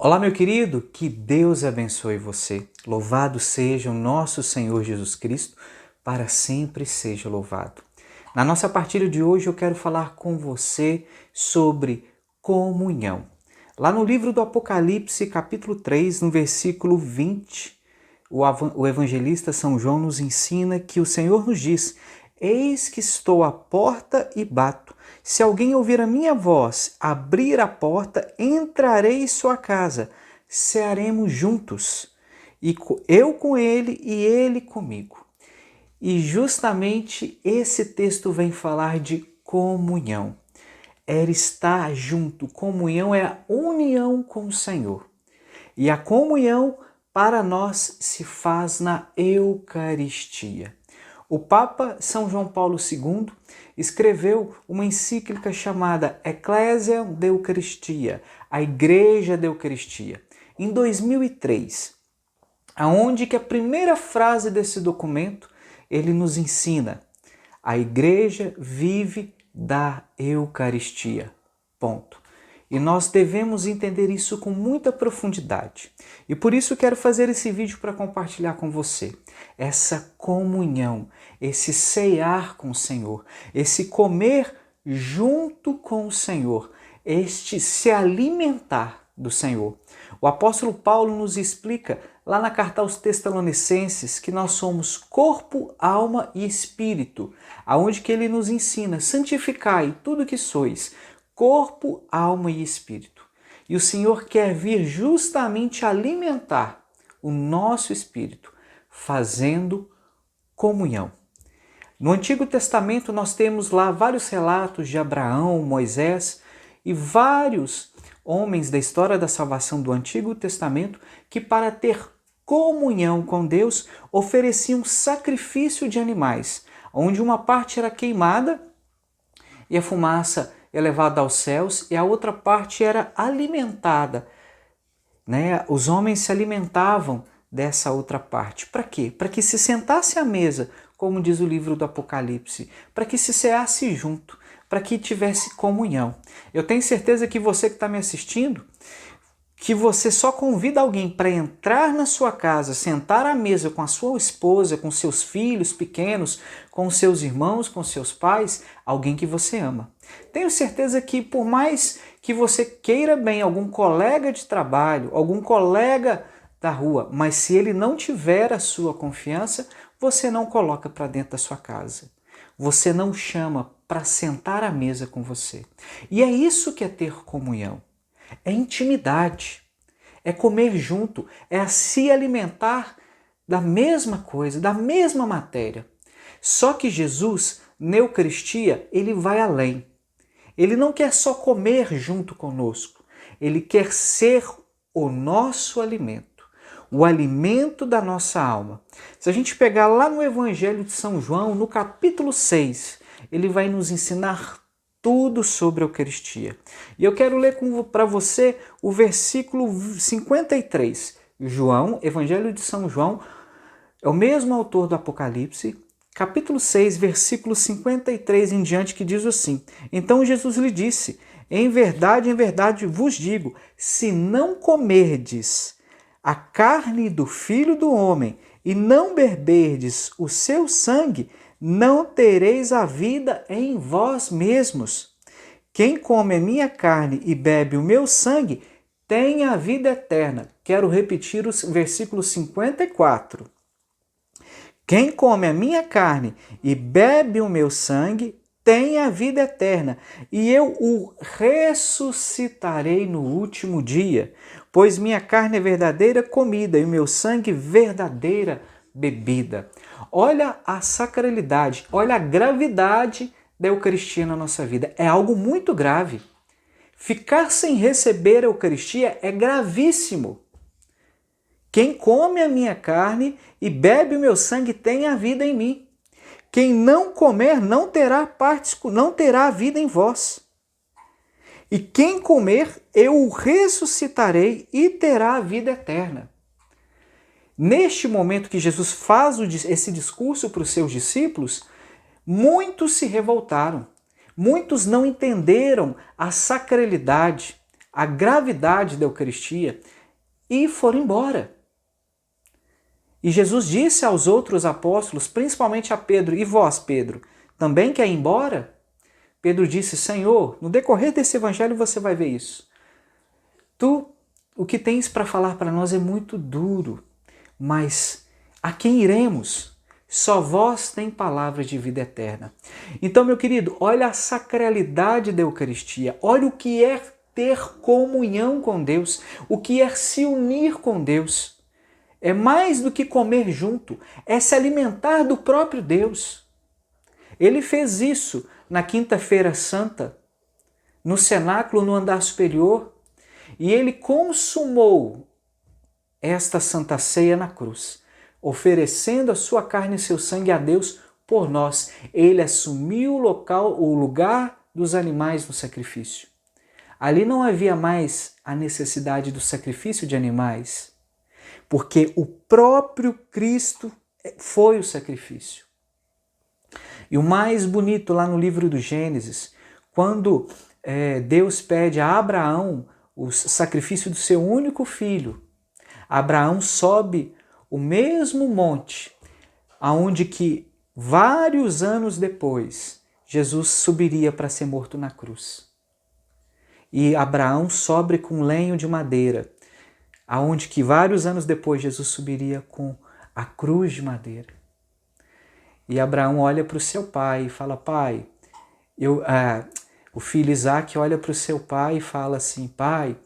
Olá, meu querido, que Deus abençoe você. Louvado seja o nosso Senhor Jesus Cristo, para sempre seja louvado. Na nossa partilha de hoje eu quero falar com você sobre comunhão. Lá no livro do Apocalipse, capítulo 3, no versículo 20, o evangelista São João nos ensina que o Senhor nos diz: Eis que estou à porta e bato. Se alguém ouvir a minha voz, abrir a porta, entrarei em sua casa, cearemos juntos, e eu com ele e ele comigo. E justamente esse texto vem falar de comunhão. É estar junto. Comunhão é a união com o Senhor. E a comunhão para nós se faz na Eucaristia. O Papa São João Paulo II escreveu uma encíclica chamada Ecclesia de Eucaristia, a Igreja da Eucaristia, em 2003, aonde que a primeira frase desse documento ele nos ensina: a Igreja vive da Eucaristia. Ponto. E nós devemos entender isso com muita profundidade. E por isso quero fazer esse vídeo para compartilhar com você essa comunhão, esse cear com o Senhor, esse comer junto com o Senhor, este se alimentar do Senhor. O apóstolo Paulo nos explica lá na carta aos Tessalonicenses que nós somos corpo, alma e espírito, aonde que ele nos ensina: santificai tudo que sois, corpo, alma e espírito. E o Senhor quer vir justamente alimentar o nosso espírito, fazendo comunhão. No Antigo Testamento nós temos lá vários relatos de Abraão, Moisés e vários homens da história da salvação do Antigo Testamento que, para ter comunhão com Deus, ofereciam sacrifício de animais, onde uma parte era queimada e a fumaça é levada aos céus e a outra parte era alimentada. Os homens se alimentavam dessa outra parte. Para quê? Para que se sentasse à mesa, como diz o livro do Apocalipse, para que se ceasse junto, para que tivesse comunhão. Eu tenho certeza que você que está me assistindo, que você só convida alguém para entrar na sua casa, sentar à mesa com a sua esposa, com seus filhos pequenos, com seus irmãos, com seus pais, alguém que você ama. Tenho certeza que por mais que você queira bem algum colega de trabalho, algum colega da rua, mas se ele não tiver a sua confiança, você não coloca para dentro da sua casa. Você não chama para sentar à mesa com você. E é isso que é ter comunhão. É intimidade, é comer junto, é se alimentar da mesma coisa, da mesma matéria. Só que Jesus, na Eucaristia, ele vai além. Ele não quer só comer junto conosco, ele quer ser o nosso alimento, o alimento da nossa alma. Se a gente pegar lá no Evangelho de São João, no capítulo 6, ele vai nos ensinar tudo sobre a Eucaristia. E eu quero ler para você o versículo 53. João, Evangelho de São João, é o mesmo autor do Apocalipse, capítulo 6, versículo 53 em diante, que diz assim: Então Jesus lhe disse: em verdade vos digo, se não comerdes a carne do Filho do Homem e não beberdes o seu sangue, não tereis a vida em vós mesmos. Quem come a minha carne e bebe o meu sangue tem a vida eterna. Quero repetir o versículo 54. Quem come a minha carne e bebe o meu sangue tem a vida eterna, e eu o ressuscitarei no último dia, pois minha carne é verdadeira comida e o meu sangue verdadeira bebida. Olha a sacralidade, olha a gravidade da Eucaristia na nossa vida. É algo muito grave. Ficar sem receber a Eucaristia é gravíssimo. Quem come a minha carne e bebe o meu sangue tem a vida em mim. Quem não comer não terá vida em vós. E quem comer, eu o ressuscitarei e terá a vida eterna. Neste momento que Jesus faz esse discurso para os seus discípulos, muitos se revoltaram. Muitos não entenderam a sacralidade, a gravidade da Eucaristia e foram embora. E Jesus disse aos outros apóstolos, principalmente a Pedro: e vós, Pedro, também quer ir embora? Pedro disse: Senhor, no decorrer desse evangelho você vai ver isso. O que tens para falar para nós é muito duro, mas a quem iremos? Só vós tem palavras de vida eterna. Então, meu querido, olha a sacralidade da Eucaristia, olha o que é ter comunhão com Deus, o que é se unir com Deus. É mais do que comer junto, é se alimentar do próprio Deus. Ele fez isso na Quinta-feira Santa, no cenáculo, no andar superior, e ele consumou esta Santa Ceia na cruz, oferecendo a sua carne e seu sangue a Deus por nós. Ele assumiu o lugar dos animais no sacrifício. Ali não havia mais a necessidade do sacrifício de animais, porque o próprio Cristo foi o sacrifício. E o mais bonito lá no livro do Gênesis, quando Deus pede a Abraão o sacrifício do seu único filho, Abraão sobe o mesmo monte, aonde que vários anos depois Jesus subiria para ser morto na cruz. E Abraão sobe com lenho de madeira, aonde que vários anos depois Jesus subiria com a cruz de madeira. E Abraão olha para o seu pai e fala: pai, o filho Isaque olha para o seu pai e fala assim: pai,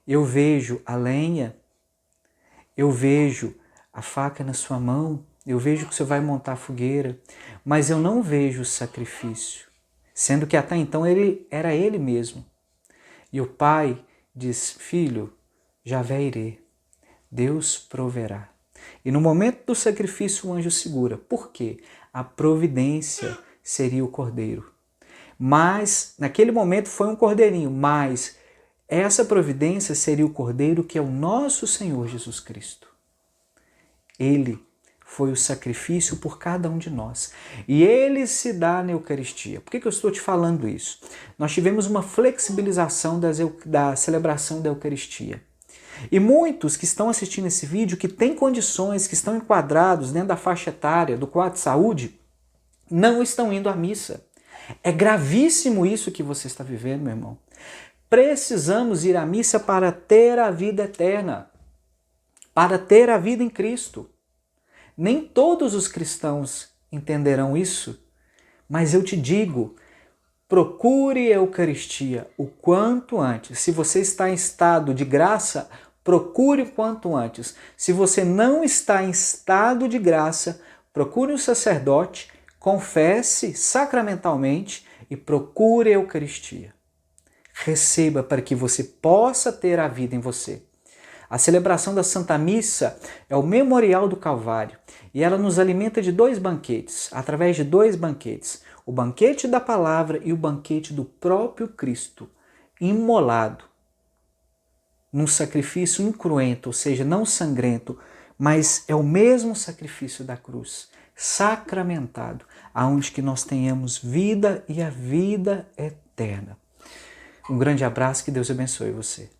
eu vejo a lenha, eu vejo a faca na sua mão, eu vejo que você vai montar a fogueira, mas eu não vejo o sacrifício. Sendo que até então era ele mesmo. E o pai diz: filho, Javé irê, Deus proverá. E no momento do sacrifício o anjo segura. Por quê? A providência seria o cordeiro. Mas naquele momento foi um cordeirinho, mas essa providência seria o cordeiro que é o nosso Senhor Jesus Cristo. Ele foi o sacrifício por cada um de nós. E ele se dá na Eucaristia. Por que eu estou te falando isso? Nós tivemos uma flexibilização da celebração da Eucaristia. E muitos que estão assistindo esse vídeo, que têm condições, que estão enquadrados dentro da faixa etária do quadro de saúde, não estão indo à missa. É gravíssimo isso que você está vivendo, meu irmão. Precisamos ir à missa para ter a vida eterna, para ter a vida em Cristo. Nem todos os cristãos entenderão isso, mas eu te digo, procure a Eucaristia o quanto antes. Se você está em estado de graça, procure o quanto antes. Se você não está em estado de graça, procure um sacerdote, confesse sacramentalmente e procure a Eucaristia. Receba para que você possa ter a vida em você. A celebração da Santa Missa é o memorial do Calvário e ela nos alimenta de dois banquetes, através de dois banquetes. O banquete da palavra e o banquete do próprio Cristo, imolado num sacrifício incruento, ou seja, não sangrento, mas é o mesmo sacrifício da cruz, sacramentado, aonde que nós tenhamos vida e a vida eterna. Um grande abraço, que Deus abençoe você.